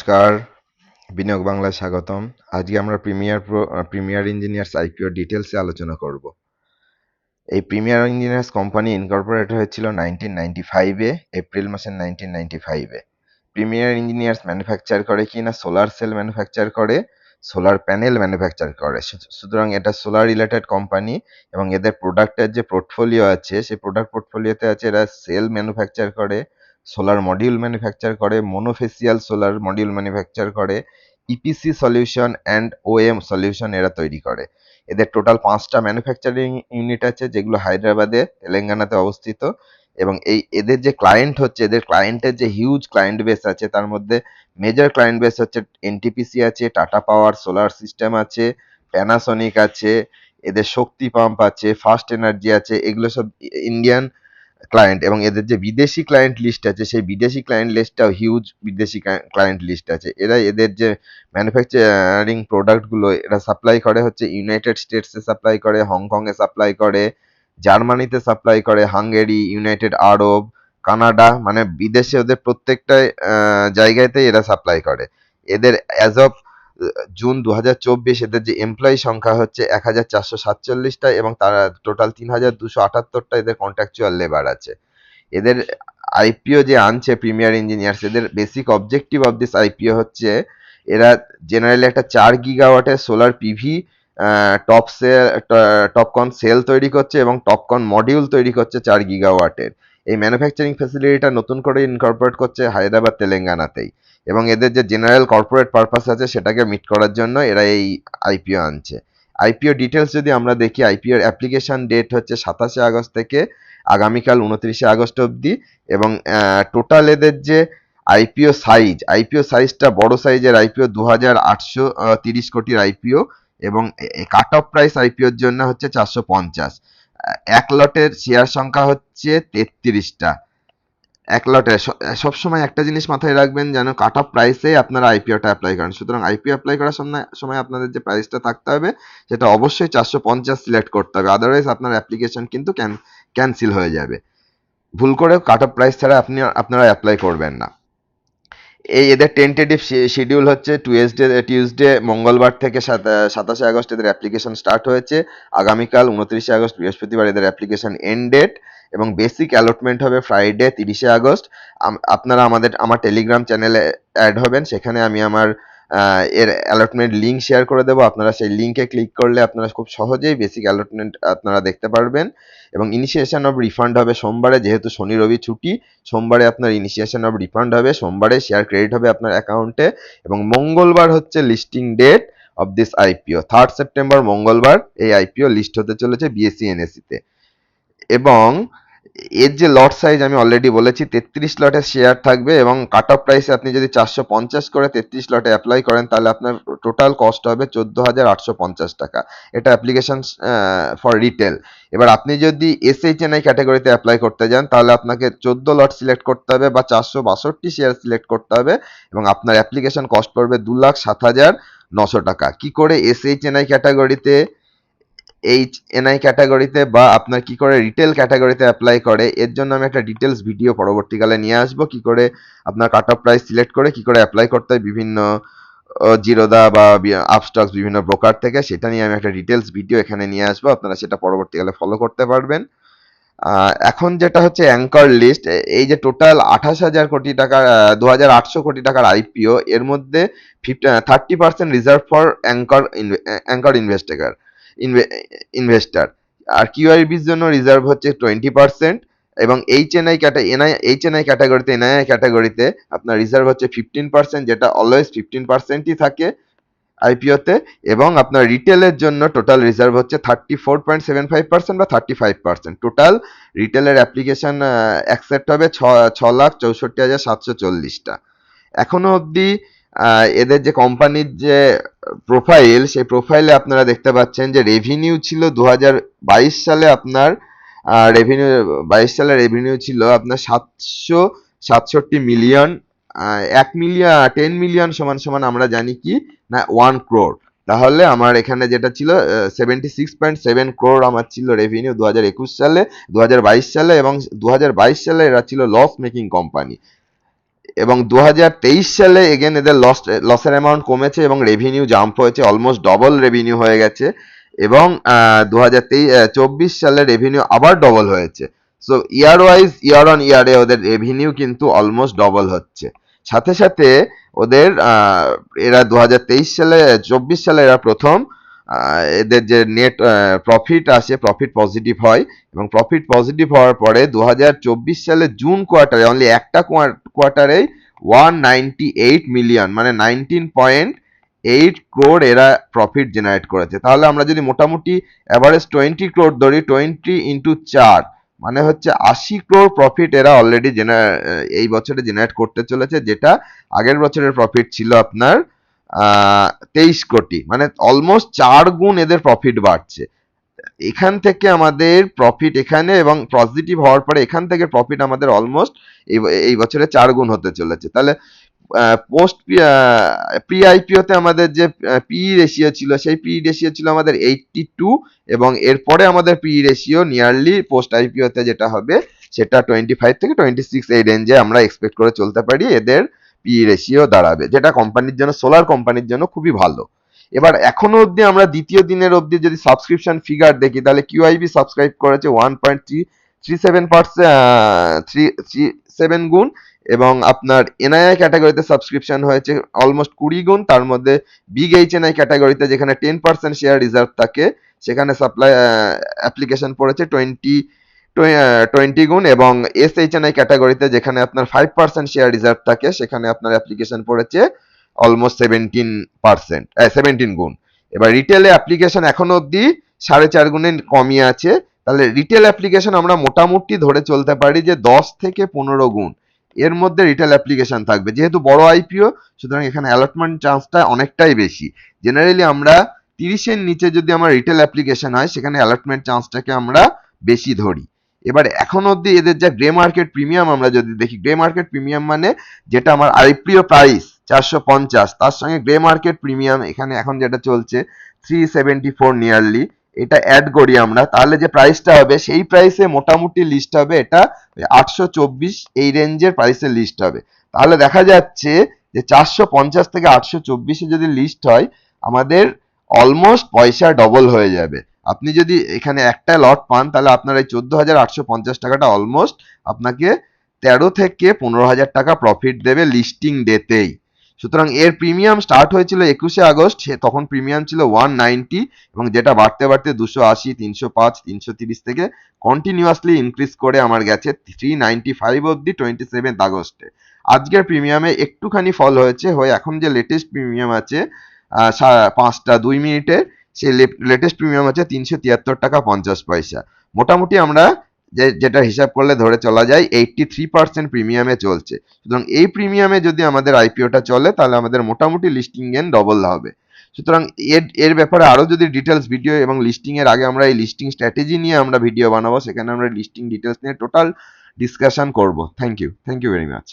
নমস্কার, বিনিয়োগ বাংলায় স্বাগতম। আজকে আমরা প্রিমিয়ার ইঞ্জিনিয়ার্স আইপিও ডিটেলসে আলোচনা করব। এই প্রিমিয়ার ইঞ্জিনিয়ার্স কোম্পানি ইনকর্পোরেট হয়েছিল 1995-এ, এপ্রিল মাসের 1995-এ। প্রিমিয়ার ইঞ্জিনিয়ার্স ম্যানুফ্যাকচার করে কিনা সোলার সেল ম্যানুফ্যাকচার করে, সোলার প্যানেল ম্যানুফ্যাকচার করে। সুতরাং এটা সোলার রিলেটেড কোম্পানি এবং এদের প্রোডাক্টের যে পোর্টফোলিও আছে সেই প্রোডাক্ট পোর্টফোলিওতে আছে এরা সেল ম্যানুফ্যাকচার করে, সোলার মডিউল ম্যানুফ্যাকচার করে, মোনোফেসিয়াল সোলার মডিউল ম্যানুফ্যাকচার করে, EPC solution and OM solution এরা তৈরি করে। এদের টোটাল 5টা ম্যানুফ্যাকচারিং ইউনিট আছে যেগুলো হায়দ্রাবাদে, তেলেঙ্গানাতে অবস্থিত। এবং এদের যে ক্লায়েন্ট হচ্ছে, এদের ক্লায়েন্টের যে হিউজ ক্লায়েন্ট বেস আছে তার মধ্যে মেজর ক্লায়েন্ট বেস হচ্ছে এনটিপিসি আছে, টাটা পাওয়ার সোলার সিস্টেম আছে, প্যানাসোনিক আছে, এদের শক্তি পাম্প আছে, ফার্স্ট এনার্জি আছে। এগুলো সব ইন্ডিয়ান ক্লায়েন্ট এবং এদের যে বিদেশি ক্লায়েন্ট লিস্ট আছে সেই বিদেশি ক্লায়েন্ট লিস্টটাও হিউজ বিদেশি ক্লায়েন্ট লিস্ট আছে। এরা এদের যে ম্যানুফ্যাকচারিং প্রোডাক্টগুলো এরা সাপ্লাই করে হচ্ছে ইউনাইটেড স্টেটসে সাপ্লাই করে, হংকংয়ে সাপ্লাই করে, জার্মানিতে সাপ্লাই করে, হাঙ্গেরি, ইউনাইটেড আরব, কানাডা, মানে বিদেশে ওদের প্রত্যেকটা জায়গাতেই এরা সাপ্লাই করে। এদের অ্যাজ অফ জুন 2024 এদের যে এমপ্লয়ি সংখ্যা হচ্ছে 1447টা এবং তারা টোটাল 3278টা এদের কন্ট্রাকচুয়াল লেবার আছে। এদের আইপিও যে আনছে প্রিমিয়ার ইঞ্জিনিয়ার্স, এদের basic objective of this IPO হচ্ছে এরা জেনারেলি একটা 4 গিগাওয়াটের সোলার পিভি টপকন সেল তৈরি করছে এবং টপকন মডিউল তৈরি করছে 4 গিগাওয়াটের। এই ম্যানুফ্যাকচারিং ফ্যাসিলিটিটা নতুন করে ইনকর্পোরেট করছে হায়দ্রাবাদ, তেলেঙ্গানাতেই। এবং এদের যে জেনারেল কর্পোরেট পারপাস আছে সেটাকে মিট করার জন্য এরা এই আইপিও আনছে। আইপিও ডিটেলস যদি আমরা দেখি, আইপিওর অ্যাপ্লিকেশন ডেট হচ্ছে 27 আগস্ট থেকে আগামীকাল 29 আগস্ট অবধি। এবং টোটাল এদের যে আইপিও সাইজটা বড় সাইজের আইপিও 2830 কোটির আইপিও এবং কাট অফ প্রাইস আইপিওর জন্য হচ্ছে 450। এক লটের শেয়ার সংখ্যা হচ্ছে 33টা। এক লটে সবসময় একটা জিনিস মাথায় রাখবেন, যেন কাট অফ প্রাইসে আপনারা আইপিওটা অ্যাপ্লাই করেন। সুতরাং আইপিও অ্যাপ্লাই করার সময় আপনাদের যে প্রাইসটা থাকতে হবে সেটা অবশ্যই 450 সিলেক্ট করতে হবে, আদারওয়াইজ আপনার অ্যাপ্লিকেশন কিন্তু ক্যান্সেল হয়ে যাবে। ভুল করে কাট অফ প্রাইস ছাড়া আপনারা অ্যাপ্লাই করবেন না। এদের টেন্টেটিভ শিডিউল হচ্ছে টিউসডে মঙ্গলবার থেকে 27 আগস্ট এদের অ্যাপ্লিকেশন স্টার্ট হয়েছে। আগামীকাল 29 আগস্ট বৃহস্পতিবার এদের অ্যাপ্লিকেশন এন্ড ডেট এবং বেসিক অ্যালটমেন্ট হবে ফ্রাইডে 30 আগস্ট। আপনারা আমার টেলিগ্রাম চ্যানেলে অ্যাড হবেন, সেখানে আমি আমার এর অ্যালটমেন্ট লিঙ্ক শেয়ার করে দেবো। আপনারা সেই লিঙ্কে ক্লিক করলে আপনারা খুব সহজেই বেসিক অ্যালটমেন্ট আপনারা দেখতে পারবেন। এবং ইনিশিয়েশন অফ রিফান্ড হবে সোমবারে, যেহেতু শনি রবি ছুটি। সোমবারে আপনার ইনিশিয়েশন অফ রিফান্ড হবে, সোমবারে শেয়ার ক্রেডিট হবে আপনার অ্যাকাউন্টে। এবং মঙ্গলবার হচ্ছে listing date of this IPO. 3rd September মঙ্গলবার এই আইপিও লিস্ট হতে চলেছে বিএসসি এনএসসিতে। এবং এর যে লট সাইজ আমি অলরেডি বলেছি 33 লটের শেয়ার থাকবে এবং কাট অফ প্রাইসে আপনি যদি 450 করে 33 লটে অ্যাপ্লাই করেন তাহলে আপনার টোটাল কস্ট হবে 14,850 টাকা। এটা অ্যাপ্লিকেশন ফর রিটেল। এবার আপনি যদি এসএইচএনআই ক্যাটাগরিতে অ্যাপ্লাই করতে যান তাহলে আপনাকে 14 লট সিলেক্ট করতে হবে বা 462 শেয়ার সিলেক্ট করতে হবে এবং আপনার অ্যাপ্লিকেশন কস্ট পড়বে 2,07,900 টাকা। কি করে এসএইচএনআই ক্যাটাগরিতে, এনআই ক্যাটাগরিতে বা আপনার কি করে রিটেল ক্যাটাগরিতে অ্যাপ্লাই করে, এর জন্য আমি একটা ডিটেলস ভিডিও পরবর্তীকালে নিয়ে আসবো। কি করে আপনার কাট অফ প্রাইস সিলেক্ট করে কি করে অ্যাপ্লাই করতে হয় বিভিন্ন জিরোদা বা আপস্টক্স বিভিন্ন ব্রোকার থেকে, সেটা নিয়ে আমি একটা ডিটেলস ভিডিও এখানে নিয়ে আসবো, আপনারা সেটা পরবর্তীকালে ফলো করতে পারবেন। এখন যেটা হচ্ছে অ্যাঙ্কর লিস্ট, এই যে টোটাল 28,000 কোটি টাকার 2,800 কোটি টাকার আইপিও, এর মধ্যে 30% রিজার্ভ ফর অ্যাঙ্কর ইনভেস্টার। আর কিউআইবির জন্য রিজার্ভ হচ্ছে 20% এবং এইচএনআই ক্যাটাগরিতে আপনার রিজার্ভ হচ্ছে 15%, যেটা অলওয়েজ 15%ই থাকে আইপিওতে। এবং আপনার রিটেলের জন্য টোটাল রিজার্ভ হচ্ছে 34.75% বা 35%। টোটাল রিটেলের অ্যাপ্লিকেশন অ্যাকসেপ্ট হবে 6,64,740টা। এখনো অবধি এদের যে কোম্পানির যে প্রোফাইল, সেই প্রোফাইলে আপনারা দেখতে পাচ্ছেন যে রেভিনিউ ছিল 2022 সালে আপনার রেভিনিউ 22 সালে রেভিনিউ ছিল আপনার 767 মিলিয়ন। 10 মিলিয়ন সমান সমান আমরা জানি কি না 1 crore। তাহলে আমার এখানে যেটা ছিল 76.7 crore আমার ছিল রেভিনিউ 2021 সালে, 2022 সালে। এবং 2022 সালে এরা ছিল লস মেকিং কোম্পানি। এবং 2023 সালে এগেন এদের লসের অ্যামাউন্ট কমেছে এবং রেভিনিউ জাম্প হয়েছে, অলমোস্ট ডবল রেভিনিউ হয়ে গেছে। এবং 2024 সালে রেভিনিউ আবার ডবল হয়েছে। So year wise year on ইয়ারে ওদের রেভিনিউ কিন্তু অলমোস্ট ডবল হচ্ছে। সাথে সাথে ওদের এরা 2023 সালে 24 সালে এরা প্রথম এদের যে নেট প্রফিট আসে, প্রফিট পজিটিভ হয় এবং প্রফিট পজিটিভ হওয়ার পরে 2024 সালে জুন কোয়ার্টারে অনলি একটা কোয়ার্টারে 198 মিলিয়ন মানে 19.8 ক্রোড এরা প্রফিট জেনারেট করেছে। তাহলে আমরা যদি মোটামুটি অ্যাভারেজ 20 ক্রোড ধরি, 20 ইন্টু 4 মানে হচ্ছে 80 ক্রোড প্রফিট এরা অলরেডি এই বছরে জেনারেট করতে চলেছে, যেটা আগের বছরের প্রফিট ছিল আপনার 23 কোটি, মানে অলমোস্ট 4 গুণ এদের প্রফিট বাড়ছে। এখান থেকে আমাদের প্রফিট এখানে এবং পজিটিভ হওয়ার পরে এখান থেকে প্রফিট আমাদের অলমোস্ট এই বছরে 4 গুণ হতে চলেছে। তাহলে পোস্ট প্রি আইপিওতে আমাদের যে পিই রেশিও ছিল, সেই পিই রেশিও ছিল আমাদের 82 এবং এরপরে আমাদের পিই রেশিও নিয়ারলি পোস্ট আইপিওতে যেটা হবে সেটা 25 থেকে 26 এই রেঞ্জে আমরা এক্সপেক্ট করে চলতে পারি এদের পিই রেশিও দাঁড়াবে, যেটা কোম্পানির জন্য, সোলার কোম্পানির জন্য খুবই ভালো। এবার এখনো অবধি আমরা দ্বিতীয় দিনের অবধি যদি সাবস্ক্রিপশন ফিগার দেখি, তাহলে কিউআইবি সাবস্ক্রাইব করেছে 1.37 গুণ এবং আপনার এনআইআই ক্যাটাগরিতে সাবস্ক্রিপশন হয়েছে অলমোস্ট 20 গুণ। তার মধ্যে বিগ এইচএনআই ক্যাটাগরিতে যেখানে 10% শেয়ার রিজার্ভ থাকে সেখানে সাপ্লাই অ্যাপ্লিকেশন পড়েছে 20 গুণ এবং এসএইচএনআই ক্যাটাগরিতে যেখানে আপনার 5% শেয়ার রিজার্ভ থাকে সেখানে আপনার অ্যাপ্লিকেশন পড়েছে অলমোস্ট 17 গুণ। এবার রিটেলে অ্যাপ্লিকেশন এখনো অবধি 4.5 গুণে কমই আছে। তাহলে রিটেল অ্যাপ্লিকেশন আমরা মোটামুটি ধরে চলতে পারি যে 10 থেকে 15 গুণ এর মধ্যে রিটেল অ্যাপ্লিকেশন থাকবে। যেহেতু বড় আইপিও সুতরাং এখানে অ্যালটমেন্ট চান্সটা অনেকটাই বেশি। জেনারেলি আমরা 30-এর নিচে যদি আমার রিটেল অ্যাপ্লিকেশন হয় সেখানে অ্যালটমেন্ট চান্সটাকে আমরা বেশি ধরি। এবার এখন অবধি এদের যা গ্রে মার্কেট প্রিমিয়াম আমরা যদি দেখি, গ্রে মার্কেট প্রিমিয়াম মানে যেটা আমার আইপিও প্রাইস 450, তার সঙ্গে গ্রে মার্কেট প্রিমিয়াম এখানে এখন যেটা চলছে 374 নিয়ারলি, এটা অ্যাড করি আমরা, তাহলে যে প্রাইসটা হবে সেই প্রাইসে মোটামুটি লিস্ট হবে এটা 824 এই রেঞ্জের প্রাইসে লিস্ট হবে। তাহলে দেখা যাচ্ছে যে 450 থেকে 824 যদি লিস্ট হয় আমাদের অলমোস্ট পয়সা ডবল হয়ে যাবে। আপনি যদি এখানে একটা লট পান তাহলে আপনার এই 14,850 টাকাটা অলমোস্ট আপনাকে 13 থেকে 15,000 টাকা প্রফিট দেবে লিস্টিং ডেতেই। সুতরাং এর প্রিমিয়াম স্টার্ট হয়েছিল 21শে আগস্ট, তখন প্রিমিয়াম ছিল 190 এবং যেটা বাড়তে বাড়তে 280, 305, 330 থেকে কন্টিনিউয়াসলি ইনক্রিজ করে আমার গেছে 395 অবধি 27 আগস্টে। আজকের প্রিমিয়ামে একটুখানি ফল হয়েছে, হয়ে এখন যে লেটেস্ট প্রিমিয়াম আছে 5টা 2 মিনিটে, সেই লেটেস্ট প্রিমিয়াম আছে 373 টাকা 50 পয়সা। মোটামুটি আমরা যেটা হিসাব করলে ধরে চলা যায় 83% প্রিমিয়ামে চলছে। সুতরাং এই প্রিমিয়ামে যদি আমাদের আইপিওটা চলে তাহলে আমাদের মোটামুটি লিস্টিং গেন ডবল হবে। সুতরাং এর ব্যাপারে আরো যদি ডিটেলস ভিডিও এবং লিস্টিং এর আগে আমরা এই লিস্টিং স্ট্র্যাটেজি নিয়ে আমরা ভিডিও বানাবো, সেখানে আমরা লিস্টিং ডিটেলস নিয়ে টোটাল ডিসকাশন করব। Thank you very much.